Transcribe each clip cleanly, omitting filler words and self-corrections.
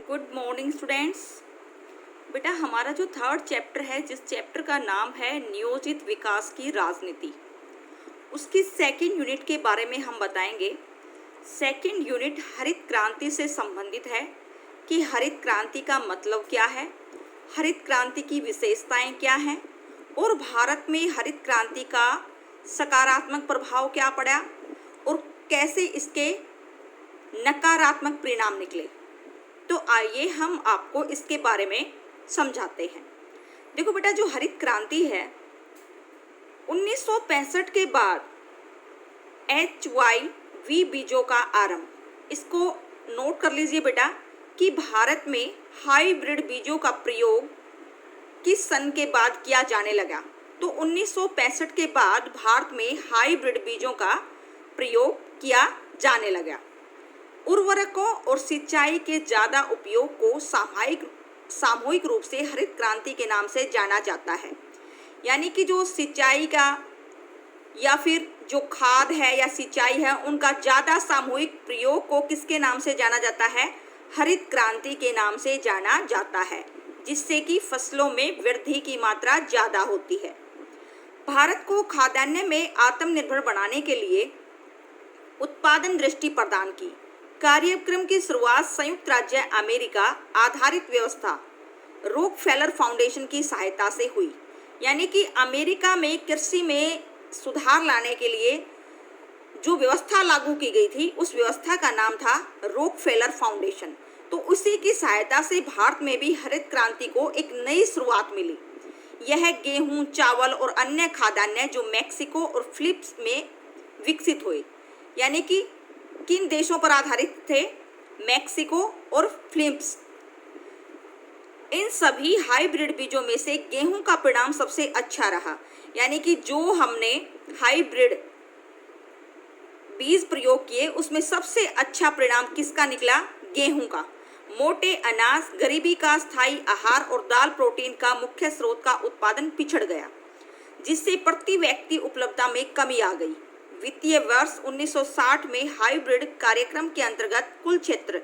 Good morning students. बेटा हमारा जो थर्ड चैप्टर है, जिस चैप्टर का नाम है नियोजित विकास की राजनीति, उसकी सेकंड यूनिट के बारे में हम बताएंगे। सेकंड यूनिट हरित क्रांति से संबंधित है कि हरित क्रांति का मतलब क्या है, हरित क्रांति की विशेषताएं क्या हैं और भारत में हरित क्रांति का सकारात्मक प्रभाव क्या पड़ा और कैसे इसके नकारात्मक परिणाम निकले। तो आइए हम आपको इसके बारे में समझाते हैं। देखो बेटा, जो हरित क्रांति है 1965 के बाद HYV बीजों का आरंभ, इसको नोट कर लीजिए बेटा कि भारत में हाइब्रिड बीजों का प्रयोग किस सन के बाद किया जाने लगा। तो 1965 के बाद भारत में हाइब्रिड बीजों का प्रयोग किया जाने लगा। उर्वरकों और सिंचाई के ज़्यादा उपयोग को सामूहिक रूप से हरित क्रांति के नाम से जाना जाता है। यानी कि जो सिंचाई का या फिर जो खाद है या सिंचाई है, उनका ज़्यादा सामूहिक प्रयोग को किसके नाम से जाना जाता है? हरित क्रांति के नाम से जाना जाता है, जिससे कि फसलों में वृद्धि की मात्रा ज़्यादा होती है। भारत को खाद्यान्न में आत्मनिर्भर बनाने के लिए उत्पादन दृष्टि प्रदान की कार्यक्रम की शुरुआत संयुक्त राज्य अमेरिका आधारित व्यवस्था रॉकफेलर फाउंडेशन की सहायता से हुई। यानी कि अमेरिका में कृषि में सुधार लाने के लिए जो व्यवस्था लागू की गई थी, उस व्यवस्था का नाम था रॉकफेलर फाउंडेशन। तो उसी की सहायता से भारत में भी हरित क्रांति को एक नई शुरुआत मिली। यह गेहूं, चावल और अन्य खाद्यान्न जो मैक्सिको और फिलीपींस में विकसित हुए। यानी कि किन देशों पर आधारित थे? मैक्सिको और फिलीपींस। इन सभी हाइब्रिड बीजों में से गेहूं का परिणाम सबसे अच्छा रहा। यानी कि जो हमने हाइब्रिड बीज प्रयोग किए, उसमें सबसे अच्छा परिणाम किसका निकला? गेहूं का। मोटे अनाज, गरीबी का स्थायी आहार और दाल प्रोटीन का मुख्य स्रोत का उत्पादन पिछड़ गया, जिससे प्रति व्यक्ति उपलब्धता में कमी आ गई। वित्तीय वर्ष 1960 में हाइब्रिड कार्यक्रम के अंतर्गत कुल क्षेत्र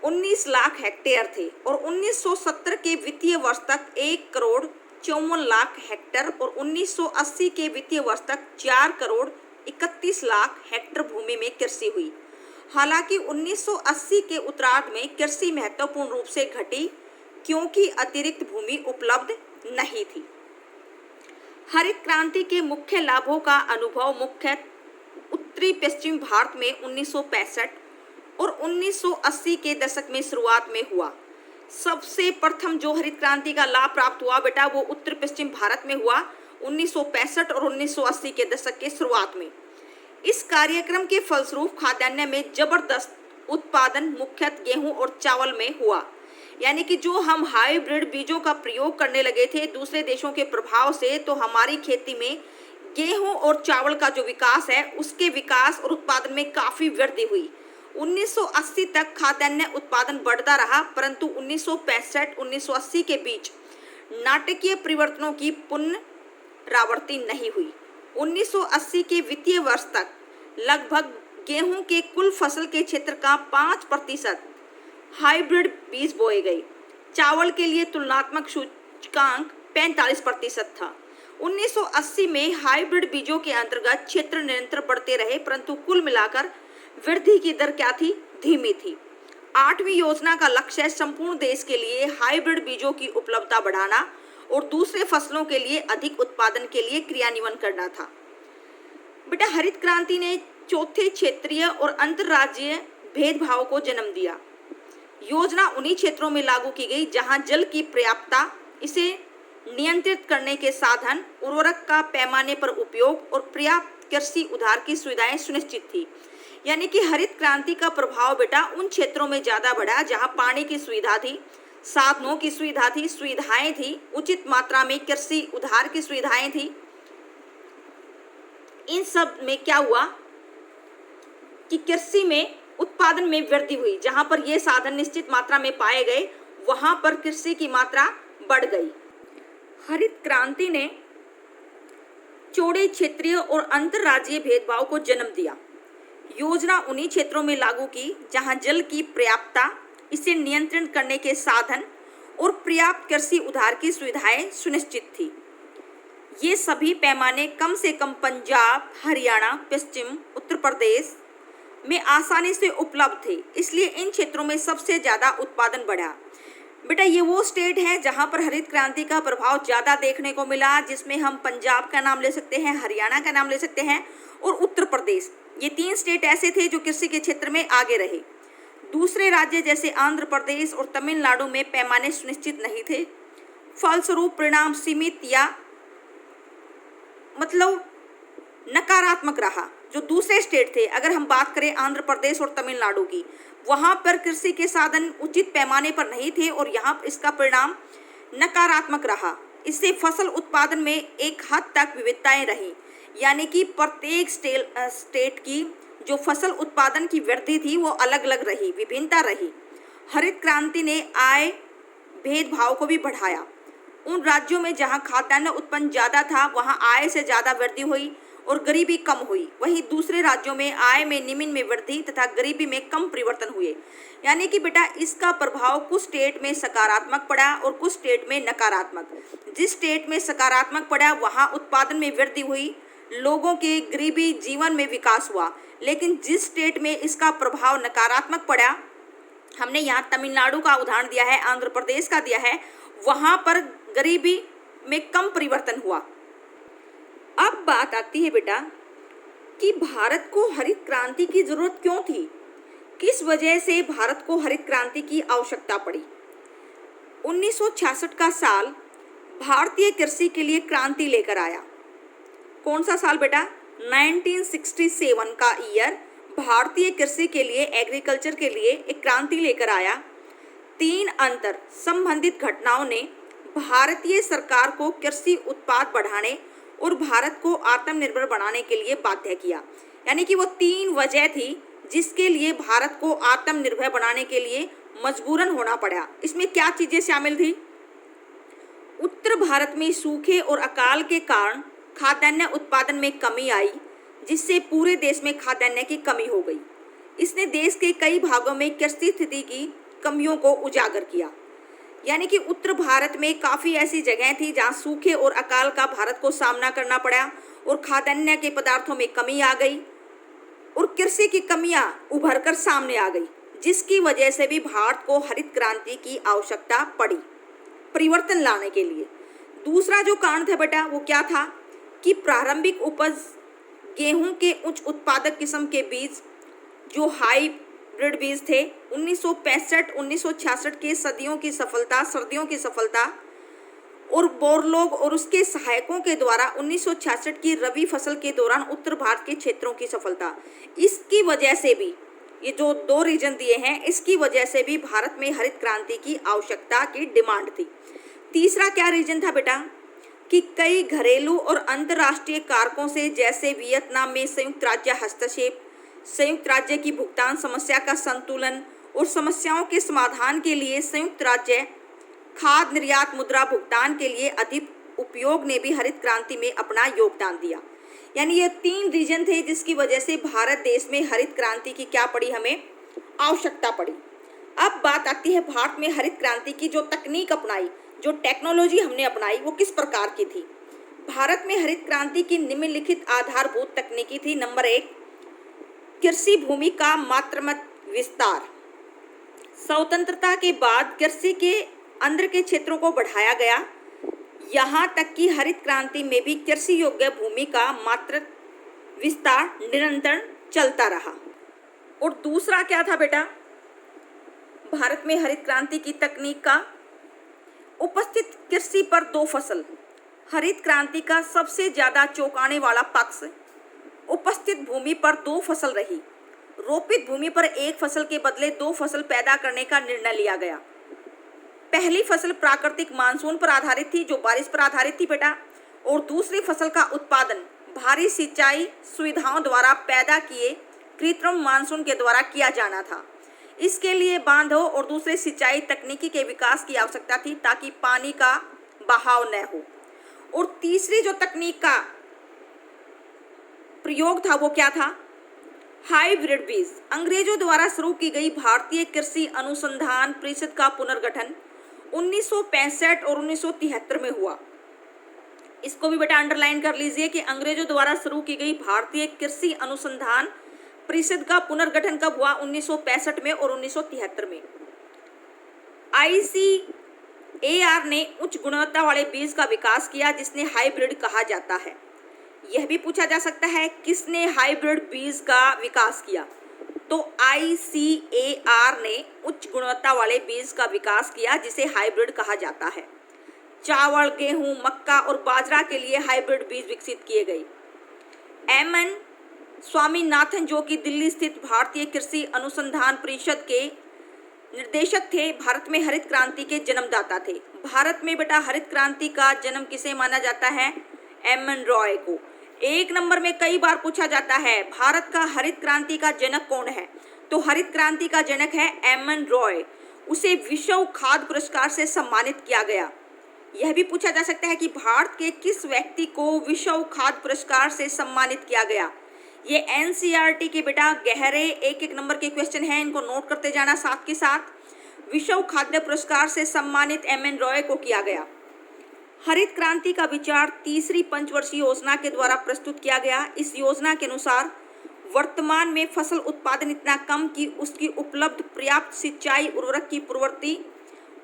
19 लाख हेक्टेयर थे और 1970 के वित्तीय वर्ष तक 1,54,00,000 हेक्टेयर और 1980 के वित्तीय वर्ष तक 4,31,00,000 हेक्टेयर भूमि में कृषि हुई। हालांकि 1980 के उत्तरार्ध में कृषि महत्वपूर्ण रूप से घटी, क्योंकि अतिरिक्त भूमि उपलब्ध नहीं थी। हरित क्रांति के मुख्य लाभों का अनुभव मुख्य उत्तरी पश्चिमी भारत में 1965 और 1980 के दशक में शुरुआत में हुआ। सबसे प्रथम जो हरित क्रांति का लाभ प्राप्त हुआ बेटा, वो उत्तर पश्चिम भारत में हुआ 1965 और 1980 के दशक के शुरुआत में। इस कार्यक्रम के फलस्वरूप खाद्यान्न में जबरदस्त उत्पादन मुख्यतः गेहूं और चावल में हुआ। यानी कि जो हम हाइब्रिड बीजों का प्रयोग करने लगे थे दूसरे देशों के प्रभाव से, तो हमारी खेती में गेहूं और चावल का जो विकास है, उसके विकास और उत्पादन में काफ़ी वृद्धि हुई। 1980 तक खाद्यान्न उत्पादन बढ़ता रहा, परंतु 1965-1980 के बीच नाटकीय परिवर्तनों की पुनरावृत्ति नहीं हुई। 1980 के वित्तीय वर्ष तक लगभग गेहूं के कुल फसल के क्षेत्र का 5% हाइब्रिड बीज बोए गए। चावल के लिए तुलनात्मक सूचकांक 45% था। 1980 में हाइब्रिड बीजों के अंतर्गत क्षेत्र निरंतर बढ़ते रहे, परंतु कुल मिलाकर वृद्धि की दर क्या थी? धीमी थी। 8वीं योजना का लक्ष्य संपूर्ण देश के लिए हाइब्रिड बीजों की उपलब्धता बढ़ाना और दूसरे फसलों के लिए अधिक उत्पादन के लिए क्रियान्वयन करना था। बेटा, हरित क्रांति ने चौथे क्षेत्रीय और अंतर्राज्यीय भेदभाव को जन्म दिया। योजना उन्हीं क्षेत्रों में लागू की गई जहां जल की पर्याप्तता, इसे नियंत्रित करने के साधन, उर्वरक का पैमाने पर उपयोग और पर्याप्त कृषि उधार की सुविधाएं सुनिश्चित थी। यानी कि हरित क्रांति का प्रभाव बेटा उन क्षेत्रों में ज़्यादा बढ़ा जहां पानी की सुविधा थी, साधनों की सुविधा थी, सुविधाएं थी, उचित मात्रा में कृषि उधार की सुविधाएं थी। इन सब में क्या हुआ कि कृषि में उत्पादन में वृद्धि हुई। जहां पर ये साधन निश्चित मात्रा में पाए गए, वहां पर कृषि की मात्रा बढ़ गई। हरित क्रांति ने चौड़े क्षेत्रीय और अंतर्राज्यीय भेदभाव को जन्म दिया। योजना उन्हीं क्षेत्रों में लागू की जहां जल की पर्याप्तता, इसे नियंत्रण करने के साधन और पर्याप्त कृषि उधार की सुविधाएं सुनिश्चित थी। ये सभी पैमाने कम से कम पंजाब, हरियाणा, पश्चिम उत्तर प्रदेश में आसानी से उपलब्ध थे, इसलिए इन क्षेत्रों में सबसे ज़्यादा उत्पादन बढ़ा। बेटा ये वो स्टेट है जहाँ पर हरित क्रांति का प्रभाव ज़्यादा देखने को मिला, जिसमें हम पंजाब का नाम ले सकते हैं, हरियाणा का नाम ले सकते हैं और उत्तर प्रदेश। ये 3 स्टेट ऐसे थे जो कृषि के क्षेत्र में आगे रहे। दूसरे राज्य जैसे आंध्र प्रदेश और तमिलनाडु में पैमाने सुनिश्चित नहीं थे। फलस्वरूप परिणाम सीमित या मतलब नकारात्मक रहा। जो दूसरे स्टेट थे, अगर हम बात करें आंध्र प्रदेश और तमिलनाडु की, वहाँ पर कृषि के साधन उचित पैमाने पर नहीं थे और यहाँ इसका परिणाम नकारात्मक रहा। इससे फसल उत्पादन में एक हद तक विविधताएं रही, यानी कि प्रत्येक स्टेट की जो फसल उत्पादन की वृद्धि थी वो अलग अलग रही, विभिन्नता रही। हरित क्रांति ने आय भेदभाव को भी बढ़ाया। उन राज्यों में जहां खाद्यान्न उत्पन्न ज़्यादा था वहां आय से ज़्यादा वृद्धि हुई और गरीबी कम हुई। वहीं दूसरे राज्यों में आय में निम्न में वृद्धि तथा गरीबी में कम परिवर्तन हुए। यानी कि बेटा इसका प्रभाव कुछ स्टेट में सकारात्मक पड़ा और कुछ स्टेट में नकारात्मक। जिस स्टेट में सकारात्मक पड़ा वहाँ उत्पादन में वृद्धि हुई, लोगों के गरीबी जीवन में विकास हुआ। लेकिन जिस स्टेट में इसका प्रभाव नकारात्मक पड़ा, हमने यहाँ तमिलनाडु का उदाहरण दिया है, आंध्र प्रदेश का दिया है, वहाँ पर गरीबी में कम परिवर्तन हुआ। अब बात आती है बेटा कि भारत को हरित क्रांति की जरूरत क्यों थी, किस वजह से भारत को हरित क्रांति की आवश्यकता पड़ी। 1966 का साल भारतीय कृषि के लिए क्रांति लेकर आया। कौन सा साल बेटा? 1967 का ईयर भारतीय कृषि के लिए, एग्रीकल्चर के लिए एक क्रांति लेकर आया। 3 अंतर संबंधित घटनाओं ने भारतीय सरकार को कृषि उत्पाद बढ़ाने और भारत को आत्मनिर्भर बनाने के लिए बाध्य किया। यानी कि वो 3 वजह थी जिसके लिए भारत को आत्मनिर्भर बनाने के लिए मजबूरन होना पड़ा। इसमें क्या चीज़ें शामिल थी? उत्तर भारत में सूखे और अकाल के कारण खाद्यान्न उत्पादन में कमी आई, जिससे पूरे देश में खाद्यान्न की कमी हो गई। इसने देश के कई भागों में कृषि स्थिति की कमियों को उजागर किया। यानी कि उत्तर भारत में काफ़ी ऐसी जगह थी जहाँ सूखे और अकाल का भारत को सामना करना पड़ा और खाद्यान्न के पदार्थों में कमी आ गई और कृषि की कमियाँ उभर कर सामने आ गई, जिसकी वजह से भी भारत को हरित क्रांति की आवश्यकता पड़ी परिवर्तन लाने के लिए। दूसरा जो कारण था बेटा वो क्या था कि प्रारंभिक उपज गेहूं के उच्च उत्पादक किस्म के बीज जो हाइब्रिड बीज थे, 1965-1966 के सर्दियों की सफलता और बोरलोग और उसके सहायकों के द्वारा 1966 की रबी फसल के दौरान उत्तर भारत के क्षेत्रों की सफलता, इसकी वजह से भी ये जो 2 रीजन दिए हैं, इसकी वजह से भी भारत में हरित क्रांति की आवश्यकता की डिमांड थी। तीसरा क्या रीजन था बेटा कि कई घरेलू और अंतर्राष्ट्रीय कारकों से, जैसे वियतनाम में संयुक्त राज्य हस्तक्षेप, संयुक्त राज्य की भुगतान समस्या का संतुलन और समस्याओं के समाधान के लिए संयुक्त राज्य खाद्य निर्यात मुद्रा भुगतान के लिए अधिक उपयोग ने भी हरित क्रांति में अपना योगदान दिया। यानी ये 3 रीजन थे जिसकी वजह से भारत देश में हरित क्रांति की क्या पड़ी, हमें आवश्यकता पड़ी। अब बात आती है भारत में हरित क्रांति की जो तकनीक अपनाई, जो टेक्नोलॉजी हमने अपनाई, वो किस प्रकार की थी। भारत में हरित क्रांति की निम्नलिखित आधारभूत तकनीकी थी। नंबर 1, कृषि भूमि का मात्रात्मक विस्तार। स्वतंत्रता के बाद कृषि के अंदर के क्षेत्रों को बढ़ाया गया, यहाँ तक कि हरित क्रांति में भी कृषि योग्य भूमि का मात्रात्मक विस्तार निरंतर चलता रहा। और दूसरा क्या था बेटा भारत में हरित क्रांति की तकनीक का? उपस्थित कृषि पर 2 फसल। हरित क्रांति का सबसे ज़्यादा चौंकाने वाला पक्ष उपस्थित भूमि पर 2 फसल रही। रोपित भूमि पर 1 फसल के बदले 2 फसल पैदा करने का निर्णय लिया गया। पहली फसल प्राकृतिक मानसून पर आधारित थी, जो बारिश पर आधारित थी बेटा, और दूसरी फसल का उत्पादन भारी सिंचाई सुविधाओं द्वारा पैदा किए कृत्रिम मानसून के द्वारा किया जाना था। इसके लिए बांधों और दूसरे सिंचाई तकनीकी के विकास की आवश्यकता थी ताकि पानी का बहाव न हो। और तीसरी जो तकनीक का प्रयोग था वो क्या था? हाइब्रिड बीज, अंग्रेजों द्वारा शुरू की गई भारतीय कृषि अनुसंधान परिषद का पुनर्गठन 1965 और 1973 में हुआ। इसको भी बेटा अंडरलाइन कर लीजिए कि अंग्रेजों द्वारा शुरू की गई भारतीय कृषि अनुसंधान परिषद का पुनर्गठन कब हुआ? 1965 में और 1973 में। ICAR ने उच्च गुणवत्ता वाले बीज का विकास किया जिसने हाइब्रिड कहा जाता है। यह भी पूछा जा सकता है किसने हाइब्रिड बीज का विकास किया, तो ICAR ने उच्च गुणवत्ता वाले बीज का विकास किया जिसे हाइब्रिड कहा जाता है। चावल, गेहूं, मक्का और बाजरा के लिए हाइब्रिड बीज विकसित किए गए। MN स्वामीनाथन, जो कि दिल्ली स्थित भारतीय कृषि अनुसंधान परिषद के निर्देशक थे, भारत में हरित क्रांति के जन्मदाता थे। भारत में बेटा हरित क्रांति का जन्म किसे माना जाता है? MN रॉय को। एक नंबर में कई बार पूछा जाता है भारत का हरित क्रांति का जनक कौन है, तो हरित क्रांति का जनक है MN रॉय। उसे विश्व खाद्य पुरस्कार से सम्मानित किया गया। यह भी पूछा जा सकता है कि भारत के किस व्यक्ति को विश्व खाद्य पुरस्कार से सम्मानित किया गया। ये NCERT के बेटा गहरे एक नंबर के क्वेश्चन हैं, इनको नोट करते जाना साथ के साथ। विश्व खाद्य पुरस्कार से सम्मानित MN रॉय को किया गया। हरित क्रांति का विचार तीसरी पंचवर्षीय योजना के द्वारा प्रस्तुत किया गया। इस योजना के अनुसार वर्तमान में फसल उत्पादन इतना कम कि उसकी उपलब्ध पर्याप्त सिंचाई, उर्वरक की पूर्ति,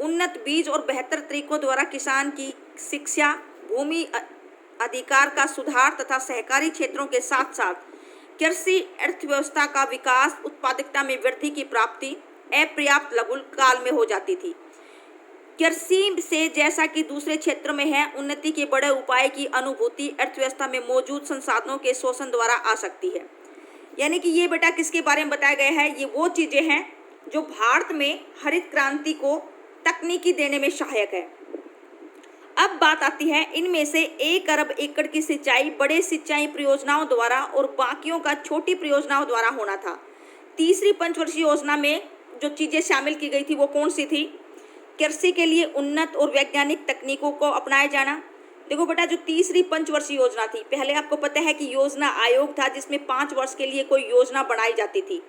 उन्नत बीज और बेहतर तरीकों द्वारा किसान की शिक्षा, भूमि अधिकार का सुधार तथा सहकारी क्षेत्रों के साथ साथ कृषि अर्थव्यवस्था का विकास, उत्पादकता में वृद्धि की प्राप्ति अपर्याप्त लघु काल में हो जाती थी। कृषि से जैसा कि दूसरे क्षेत्र में है, उन्नति के बड़े उपाय की अनुभूति अर्थव्यवस्था में मौजूद संसाधनों के शोषण द्वारा आ सकती है। यानी कि ये बेटा किसके बारे में बताया गया है? ये वो चीजें हैं जो भारत में हरित क्रांति को तकनीकी देने में सहायक है। अब बात आती है इनमें से 1 अरब एकड़ की सिंचाई बड़े सिंचाई परियोजनाओं द्वारा और बाकियों का छोटी परियोजनाओं द्वारा होना था। तीसरी पंचवर्षीय योजना में जो चीजें शामिल की गई थी वो कौन सी थी? कृषि के लिए उन्नत और वैज्ञानिक तकनीकों को अपनाया जाना। देखो बेटा, जो तीसरी पंचवर्षीय योजना थी, पहले आपको पता है कि योजना आयोग था जिसमें 5 वर्ष के लिए कोई योजना बनाई जाती थी।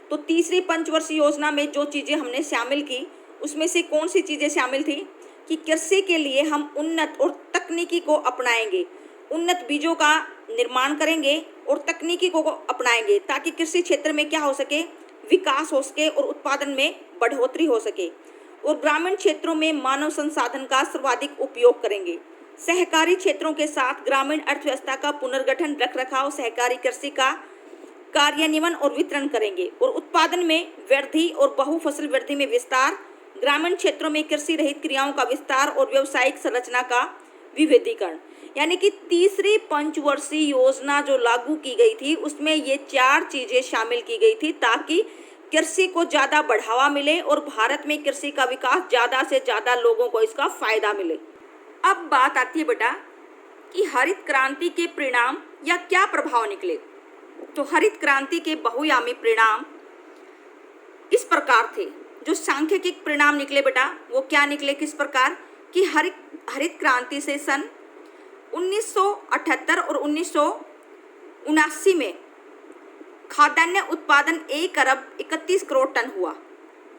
तो तीसरी पंचवर्षीय योजना में जो चीजें हमने शामिल की उसमें से कौन सी चीजें शामिल थी कि कृषि के लिए हम उन्नत और तकनीकी को अपनाएंगे, उन्नत बीजों का निर्माण करेंगे और तकनीकी को अपनाएंगे ताकि कृषि क्षेत्र में क्या हो सके? विकास हो सके और उत्पादन में बढ़ोतरी हो सके। और ग्रामीण क्षेत्रों में मानव संसाधन का सर्वाधिक उपयोग करेंगे। सहकारी क्षेत्रों के साथ ग्रामीण अर्थव्यवस्था का पुनर्गठन, रखरखाव, सहकारी कृषि का कार्यान्वयन और वितरण करेंगे। और उत्पादन में वृद्धि और बहुफसल वृद्धि में विस्तार, ग्रामीण क्षेत्रों में कृषि रहित क्रियाओं का विस्तार और व्यावसायिक संरचना का विविधीकरण। यानी कि तीसरी पंचवर्षीय योजना जो लागू की गई थी उसमें ये 4 चीजें शामिल की गई थी ताकि कृषि को ज़्यादा बढ़ावा मिले और भारत में कृषि का विकास ज़्यादा से ज़्यादा लोगों को इसका फायदा मिले। अब बात आती है बेटा कि हरित क्रांति के परिणाम या क्या प्रभाव निकले। तो हरित क्रांति के बहुआयामी परिणाम इस प्रकार थे। जो सांख्यिकी परिणाम निकले बेटा वो क्या निकले, किस प्रकार कि हरित क्रांति से सन 1978 और 1979 में खाद्यान्न उत्पादन 1 अरब 31 करोड़ टन हुआ।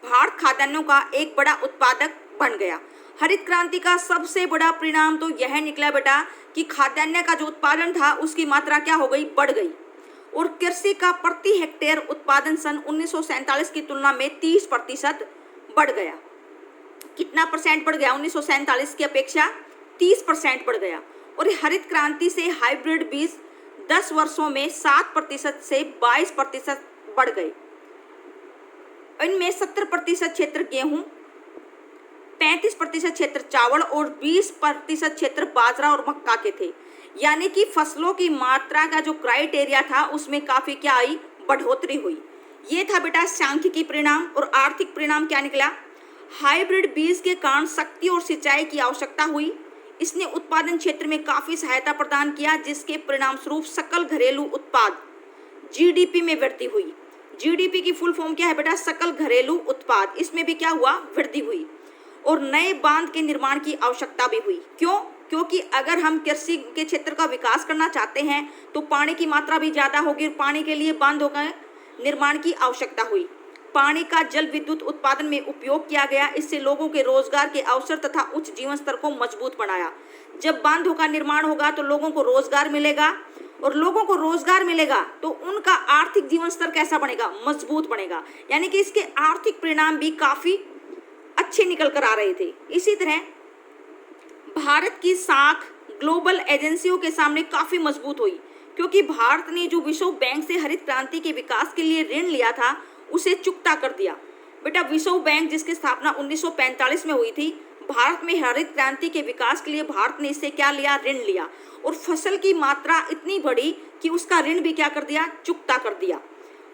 भारत खाद्यान्नों का एक बड़ा उत्पादक बन गया। हरित क्रांति का सबसे बड़ा परिणाम तो यह निकला बेटा कि खाद्यान्न का जो उत्पादन था उसकी मात्रा क्या हो गई? बढ़ गई। और कृषि का प्रति हेक्टेयर उत्पादन सन 1947 की तुलना में 30% बढ़ गया। कितना परसेंट बढ़ गया? 1947 की अपेक्षा 30% बढ़ गया। और हरित क्रांति से हाइब्रिड बीज 10 वर्षों में 7% से 22% बढ़ गए। इनमें 70% क्षेत्र गेहूं, 35% क्षेत्र चावल और 20% क्षेत्र बाजरा और मक्का के थे। यानी कि फसलों की मात्रा का जो क्राइटेरिया था उसमें काफ़ी क्या आई? बढ़ोतरी हुई। ये था बेटा सांख्यिकी परिणाम। और आर्थिक परिणाम क्या निकला? हाइब्रिड बीज के कारण शक्ति और सिंचाई की आवश्यकता हुई। इसने उत्पादन क्षेत्र में काफ़ी सहायता प्रदान किया जिसके परिणाम स्वरूप सकल घरेलू उत्पाद GDP में वृद्धि हुई। GDP की फुल फॉर्म क्या है बेटा? सकल घरेलू उत्पाद। इसमें भी क्या हुआ? वृद्धि हुई। और नए बांध के निर्माण की आवश्यकता भी हुई। क्यों? क्योंकि अगर हम कृषि के क्षेत्र का विकास करना चाहते हैं तो पानी की मात्रा भी ज़्यादा होगी और पानी के लिए बांध हो गए निर्माण की आवश्यकता हुई। पानी का जल विद्युत उत्पादन में उपयोग किया गया। इससे लोगों के रोजगार के अवसर तथा उच्च जीवन स्तर को मजबूत बनाया। जब बांधों का निर्माण होगा तो लोगों को रोजगार मिलेगा, और लोगों को रोजगार मिलेगा तो उनका आर्थिक जीवन स्तर कैसा बनेगा? मजबूत बनेगा। यानी कि इसके आर्थिक परिणाम भी काफी अच्छे निकल कर आ रहे थे। इसी तरह भारत की साख ग्लोबल एजेंसियों के सामने काफी मजबूत हुई, क्योंकि भारत ने जो विश्व बैंक से हरित क्रांति के विकास के लिए ऋण लिया था उसे चुकता कर दिया। बेटा, विश्व बैंक जिसकी स्थापना 1945 में हुई थी, भारत में हरित क्रांति के विकास के लिए भारत ने इससे क्या लिया? ऋण लिया। और फसल की मात्रा इतनी बढ़ी कि उसका ऋण भी क्या कर दिया? चुकता कर दिया।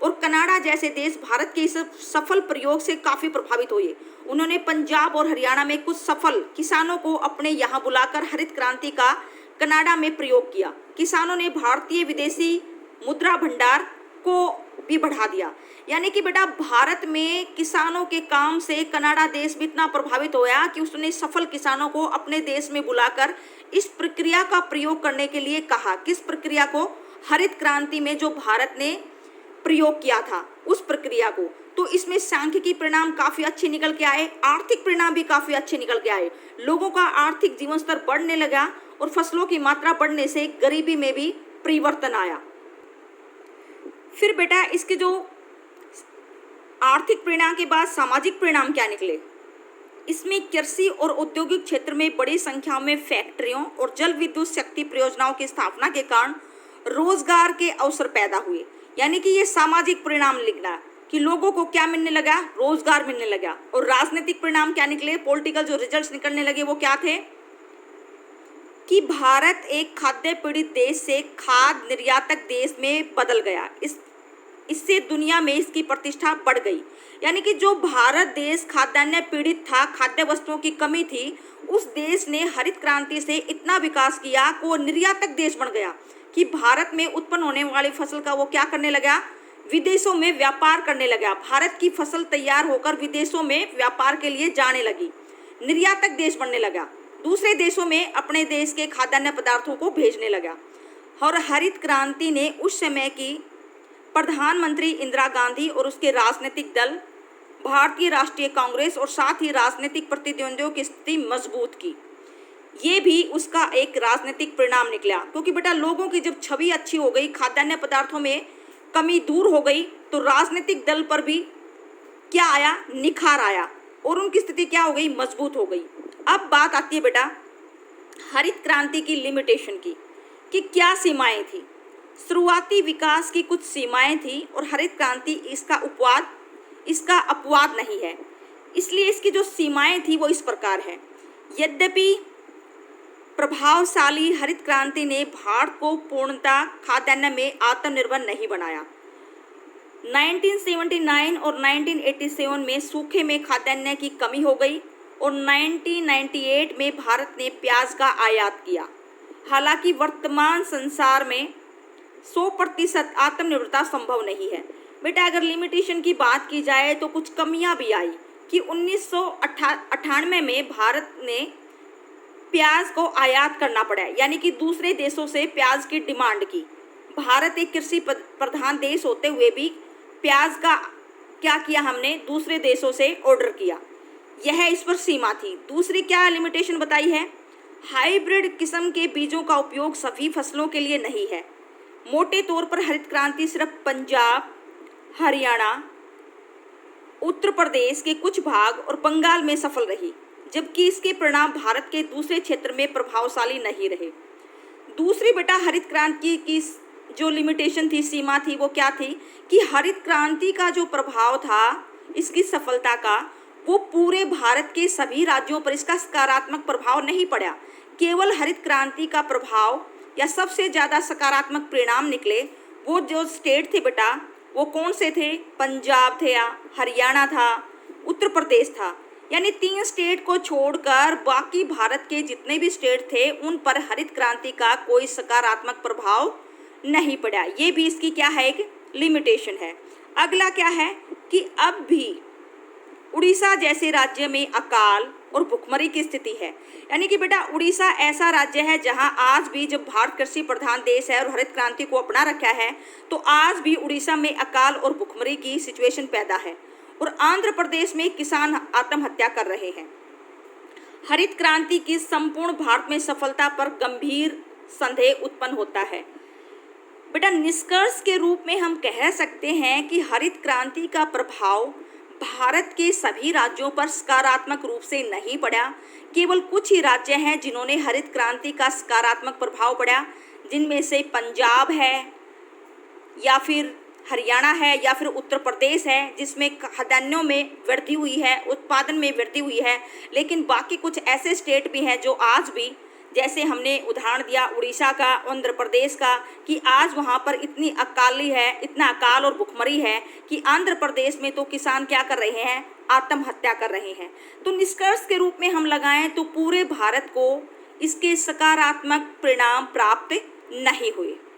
और कनाडा जैसे देश भारत के इस सफल प्रयोग से काफी प्रभावित हुए। उन्होंने पंजाब और हरियाणा में कुछ सफल किसानों को अपने यहाँ बुलाकर हरित क्रांति का कनाडा में प्रयोग किया। किसानों ने भारतीय विदेशी मुद्रा भंडार को भी बढ़ा दिया। यानी कि बेटा, भारत में किसानों के काम से कनाडा देश भी इतना प्रभावित होया कि उसने सफल किसानों को अपने देश में बुलाकर इस प्रक्रिया का प्रयोग करने के लिए कहा। किस प्रक्रिया को? हरित क्रांति में जो भारत ने प्रयोग किया था उस प्रक्रिया को। तो इसमें सांख्यिकी परिणाम काफी अच्छे निकल के आए, आर्थिक परिणाम भी काफी अच्छे निकल के आए। लोगों का आर्थिक जीवन स्तर बढ़ने लगा और फसलों की मात्रा बढ़ने से गरीबी में भी परिवर्तन आया। फिर बेटा, इसके जो आर्थिक परिणाम के बाद सामाजिक परिणाम क्या निकले? इसमें कृषि और औद्योगिक क्षेत्र में बड़ी संख्या में फैक्ट्रियों और जल विद्युत शक्ति परियोजनाओं की स्थापना के कारण रोजगार के अवसर पैदा हुए। यानी कि ये सामाजिक परिणाम लिखना कि लोगों को क्या मिलने लगा? रोजगार मिलने लगा। और राजनीतिक परिणाम क्या निकले? पॉलिटिकल जो रिजल्ट्स निकलने लगे वो क्या थे? कि भारत एक खाद्य पीड़ित देश से खाद्य निर्यातक देश में बदल गया। इससे दुनिया में इसकी प्रतिष्ठा बढ़ गई। यानी कि जो भारत देश खाद्यान्न पीड़ित था, खाद्य वस्तुओं की कमी थी, उस देश ने हरित क्रांति से इतना विकास किया कि वो निर्यातक देश बन गया कि भारत में उत्पन्न होने वाली फसल का वो क्या करने लगा? विदेशों में व्यापार करने लगा। भारत की फसल तैयार होकर विदेशों में व्यापार के लिए जाने लगी, निर्यातक देश बनने लगा, दूसरे देशों में अपने देश के खाद्यान्न पदार्थों को भेजने लगा। और हरित क्रांति ने उस समय की प्रधानमंत्री इंदिरा गांधी और उसके राजनीतिक दल, भारतीय राष्ट्रीय कांग्रेस और साथ ही राजनीतिक प्रतिद्वंदियों की स्थिति मजबूत की। ये भी उसका एक राजनीतिक परिणाम निकला, क्योंकि बेटा लोगों की जब छवि अच्छी हो गई, खाद्यान्न पदार्थों में कमी दूर हो गई, तो राजनीतिक दल पर भी क्या आया? निखार आया और उनकी स्थिति क्या हो गई? मजबूत हो गई। अब बात आती है बेटा हरित क्रांति की लिमिटेशन की, कि क्या सीमाएं थी। शुरुआती विकास की कुछ सीमाएं थी और हरित क्रांति इसका अपवाद नहीं है। इसलिए इसकी जो सीमाएं थी वो इस प्रकार है। यद्यपि प्रभावशाली हरित क्रांति ने भारत को पूर्णतः खाद्यान्न में आत्मनिर्भर नहीं बनाया। 1979 और 1987 में सूखे में खाद्यान्न की कमी हो गई और 1998 में भारत ने प्याज का आयात किया। हालांकि वर्तमान संसार में 100% आत्मनिर्भरता संभव नहीं है। बेटा, अगर लिमिटेशन की बात की जाए तो कुछ कमियां भी आई कि 1998 में भारत ने प्याज को आयात करना पड़ा, यानी कि दूसरे देशों से प्याज की डिमांड की। भारत एक कृषि प्रधान देश होते हुए भी प्याज का क्या किया? हमने दूसरे देशों से ऑर्डर किया। यह इस पर सीमा थी। दूसरी क्या लिमिटेशन बताई है? हाइब्रिड किस्म के बीजों का उपयोग सभी फसलों के लिए नहीं है। मोटे तौर पर हरित क्रांति सिर्फ पंजाब, हरियाणा, उत्तर प्रदेश के कुछ भाग और बंगाल में सफल रही, जबकि इसके परिणाम भारत के दूसरे क्षेत्र में प्रभावशाली नहीं रहे। दूसरी बेटा हरित क्रांति की जो लिमिटेशन थी, सीमा थी, वो क्या थी? कि हरित क्रांति का जो प्रभाव था, इसकी सफलता का, वो पूरे भारत के सभी राज्यों पर इसका सकारात्मक प्रभाव नहीं पड़ा। केवल हरित क्रांति का प्रभाव या सबसे ज़्यादा सकारात्मक परिणाम निकले वो जो स्टेट थे बेटा, वो कौन से थे? पंजाब थे, या हरियाणा था, उत्तर प्रदेश था। यानी 3 स्टेट को छोड़कर बाकी भारत के जितने भी स्टेट थे उन पर हरित क्रांति का कोई सकारात्मक प्रभाव नहीं पड़ा। ये भी इसकी क्या है? एक लिमिटेशन है। अगला क्या है कि अब भी उड़ीसा जैसे राज्य में अकाल और भुखमरी की स्थिति है। यानी कि बेटा उड़ीसा ऐसा राज्य है जहां आज भी, जब भारत कृषि प्रधान देश है और हरित क्रांति को अपना रखा है, तो आज भी उड़ीसा में अकाल और भुखमरी की सिचुएशन पैदा है। और आंध्र प्रदेश में किसान आत्महत्या कर रहे हैं। हरित क्रांति की संपूर्ण भारत में सफलता पर गंभीर संदेह उत्पन्न होता है। बेटा निष्कर्ष के रूप में हम कह सकते हैं कि हरित क्रांति का प्रभाव भारत के सभी राज्यों पर सकारात्मक रूप से नहीं पड़ा। केवल कुछ ही राज्य हैं जिन्होंने हरित क्रांति का सकारात्मक प्रभाव पड़ा, जिनमें से पंजाब है, या फिर हरियाणा है, या फिर उत्तर प्रदेश है, जिसमें खाद्यान्नों में वृद्धि हुई है, उत्पादन में वृद्धि हुई है। लेकिन बाकी कुछ ऐसे स्टेट भी हैं जो आज भी, जैसे हमने उदाहरण दिया उड़ीसा का, आंध्र प्रदेश का, कि आज वहाँ पर इतनी अकाली है, इतना अकाल और भुखमरी है कि आंध्र प्रदेश में तो किसान क्या कर रहे हैं, आत्महत्या कर रहे हैं। तो निष्कर्ष के रूप में हम लगाएं तो पूरे भारत को इसके सकारात्मक परिणाम प्राप्त नहीं हुए।